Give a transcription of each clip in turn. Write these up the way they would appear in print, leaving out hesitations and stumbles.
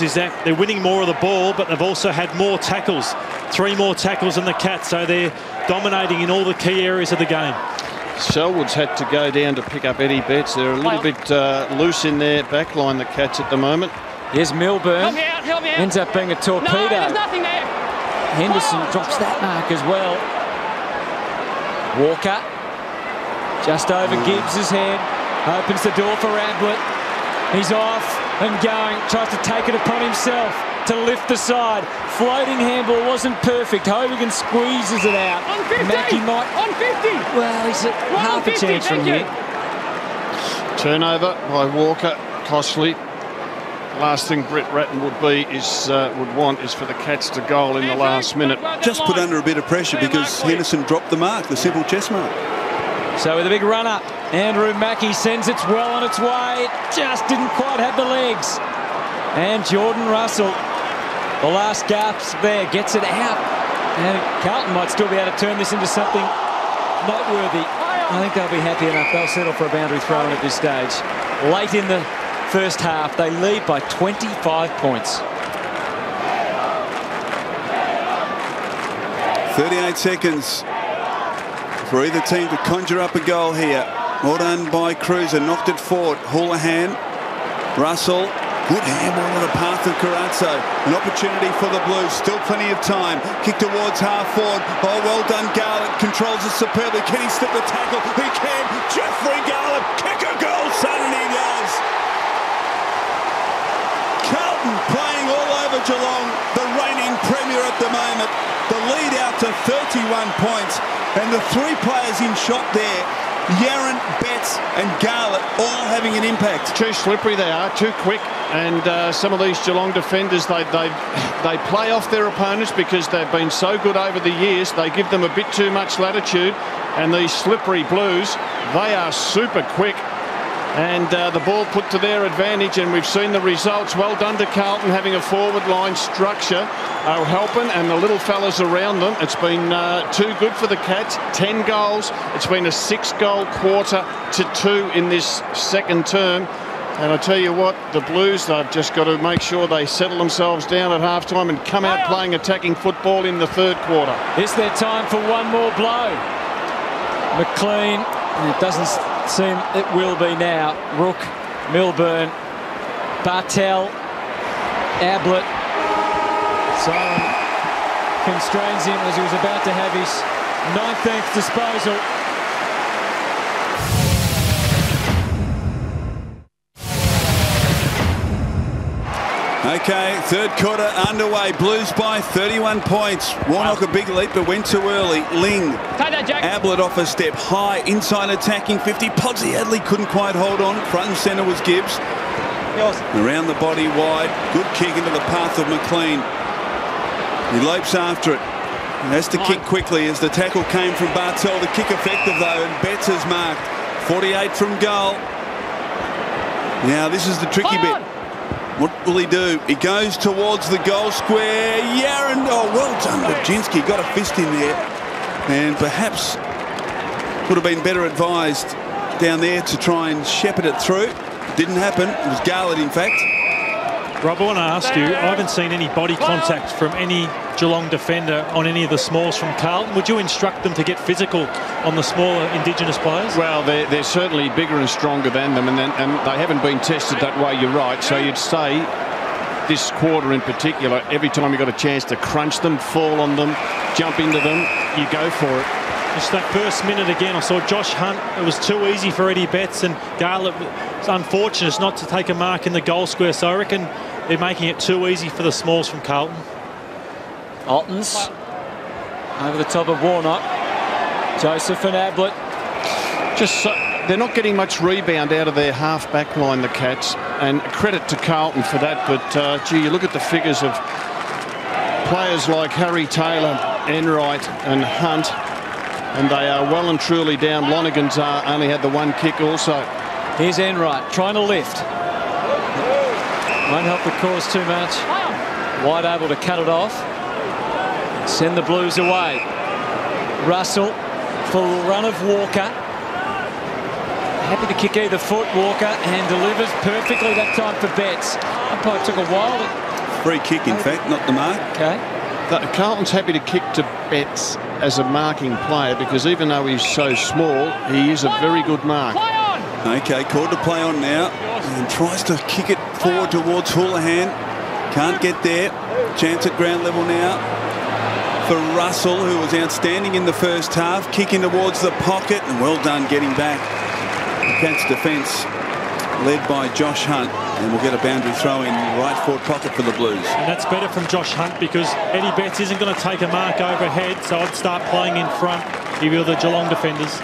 is that they're winning more of the ball, but they've also had more tackles. 3 more tackles than the Cats, so they're dominating in all the key areas of the game. Selwood's had to go down to pick up Eddie Betts. They're a little bit loose in their backline, the Cats, at the moment. Here's Milburn. Help me out. Ends up being a torpedo. No, there's nothing there. Henderson drops that mark as well. Walker just over Gibbs' head. Opens the door for Ablett. He's off and going. Tries to take it upon himself to lift the side. Floating handball wasn't perfect. Hovigan squeezes it out. On 50. Mackie might... On 50. Well, he's half a chance from here. Turnover by Walker. Costly. Last thing Brett Ratton would want is for the Cats to goal in the last minute. Just put under a bit of pressure because Henderson dropped the mark, the simple chess mark. So with a big run-up, Andrew Mackie sends it well on its way. Just didn't quite have the legs. And Jordan Russell, the last gasp there, gets it out. And Carlton might still be able to turn this into something noteworthy. I think they'll be happy enough. They'll settle for a boundary throw-in at this stage. Late in the first half, they lead by 25 points. 38 seconds for either team to conjure up a goal here. Well done by Cruiser, knocked it forward. Houlihan, Russell, good handball on the path of Carazzo. An opportunity for the Blues, still plenty of time. Kick towards half forward. Oh, well done, Garlett. Controls it superbly. Can he slip the tackle? He can. Jeffrey Garlett, kick a goal, son, and he does. Carlton playing all over Geelong, the reigning premier at the moment. The lead out to 31 points. And the 3 players in shot there, Yaron, Betts and Garlett, all having an impact. Too slippery they are, too quick. And some of these Geelong defenders, they play off their opponents because they've been so good over the years. They give them a bit too much latitude. And these slippery Blues, they are super quick. And the ball put to their advantage, and we've seen the results. Well done to Carlton, having a forward line structure. O'Halpin and the little fellas around them. It's been too good for the Cats. 10 goals. It's been a 6-goal quarter to 2 in this second term. And I tell you what, the Blues, they've just got to make sure they settle themselves down at halftime and come out playing attacking football in the third quarter. Is there time for one more blow? McLean, it doesn't seem it will be now. Rook, Milburn, Bartel, Ablett. Siren constrains him as he was about to have his 19th disposal. Okay, third quarter underway. Blues by 31 points. Warnock a big leap, but went too early. Ling, Ablett off a step high, inside attacking 50. Podsy Adley couldn't quite hold on. Front and centre was Gibbs. Around the body wide. Good kick into the path of McLean. He leaps after it. He has to kick quickly as the tackle came from Bartel. The kick effective though, and Betts has marked. 48 from goal. Now this is the tricky bit. What will he do? He goes towards the goal square. Yaron, oh, well done, Budzinski. Got a fist in there. And perhaps would have been better advised down there to try and shepherd it through. Didn't happen. It was Garlett, in fact. Rob, I want to ask you, I haven't seen any body contact from any Geelong defender on any of the smalls from Carlton. Would you instruct them to get physical on the smaller Indigenous players? Well, they're certainly bigger and stronger than them, and they haven't been tested that way, you're right. So you'd say this quarter in particular, every time you got a chance to crunch them, fall on them, jump into them, you go for it. Just that first minute again, I saw Josh Hunt. It was too easy for Eddie Betts, and Garlett was unfortunate not to take a mark in the goal square. So I reckon they're making it too easy for the smalls from Carlton. Altons over the top of Warnock. Joseph and Ablett. They're not getting much rebound out of their half-back line, the Cats, and credit to Carlton for that. But, gee, you look at the figures of players like Harry Taylor, Enright and Hunt, and they are well and truly down. Lonergan's only had the 1 kick also. Here's Enright trying to lift. Won't help the cause too much. White able to cut it off. Send the Blues away. Russell, full run of Walker. Happy to kick either foot, Walker, and delivers perfectly that time for Betts. Umpire took a while to Free kick, in fact, not the mark. Okay. Carlton's happy to kick to Betts as a marking player because even though he's so small, he is a very good mark. Okay, called to play on now. And tries to kick it forward towards Houlihan. Can't get there. Chance at ground level now for Russell, who was outstanding in the first half. Kicking towards the pocket, and well done getting back. Cats defence led by Josh Hunt, and we'll get a boundary throw in right forward pocket for the Blues. And that's better from Josh Hunt because Eddie Betts isn't going to take a mark overhead, so I'd start playing in front if you're the Geelong defenders.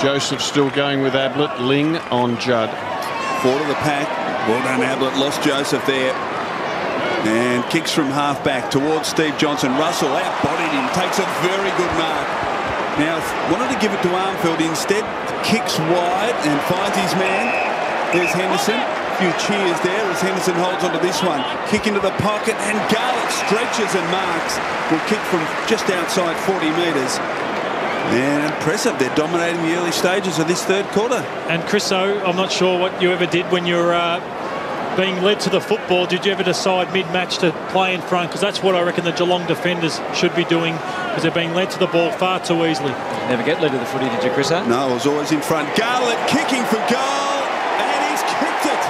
Joseph still going with Ablett. Ling on Judd. Forward of the pack. Well done, Ablett. Lost Joseph there. And kicks from half back towards Steve Johnson. Russell outbodied him. Takes a very good mark. Now, wanted to give it to Armfield. Instead, kicks wide and finds his man. There's Henderson. A few cheers there as Henderson holds onto this one. Kick into the pocket, and Garlick stretches and marks. Will kick from just outside 40 metres. And impressive. They're dominating the early stages of this third quarter. And Chriso, I'm not sure what you ever did when you're being led to the football. Did you ever decide mid-match to play in front? Because that's what I reckon the Geelong defenders should be doing, because they're being led to the ball far too easily. Never get led to the footy, did you, Chriso? No, I was always in front. Garlick kicking for goal, and he's kicked it.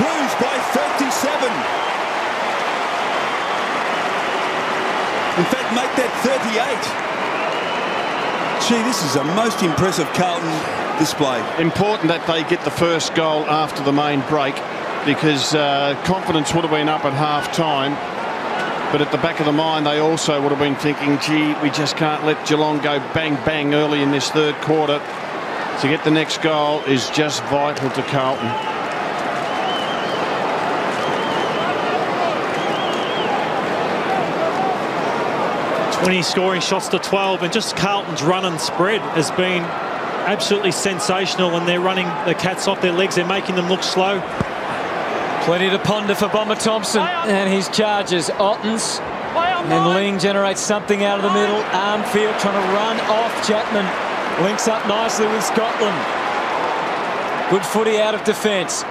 Blues by 37. In fact, make that 38. Gee, this is a most impressive Carlton display. Important that they get the first goal after the main break because confidence would have been up at half-time. But at the back of the mind, they also would have been thinking, gee, we just can't let Geelong go bang-bang early in this third quarter. To get the next goal is just vital to Carlton. 20 scoring shots to 12, and just Carlton's run and spread has been absolutely sensational, and they're running the Cats off their legs. They're making them look slow. Plenty to ponder for Bomber Thompson and his charges. Ottens and Ling generates something out of the middle. Armfield trying to run off Chapman. Links up nicely with Scotland. Good footy out of defence.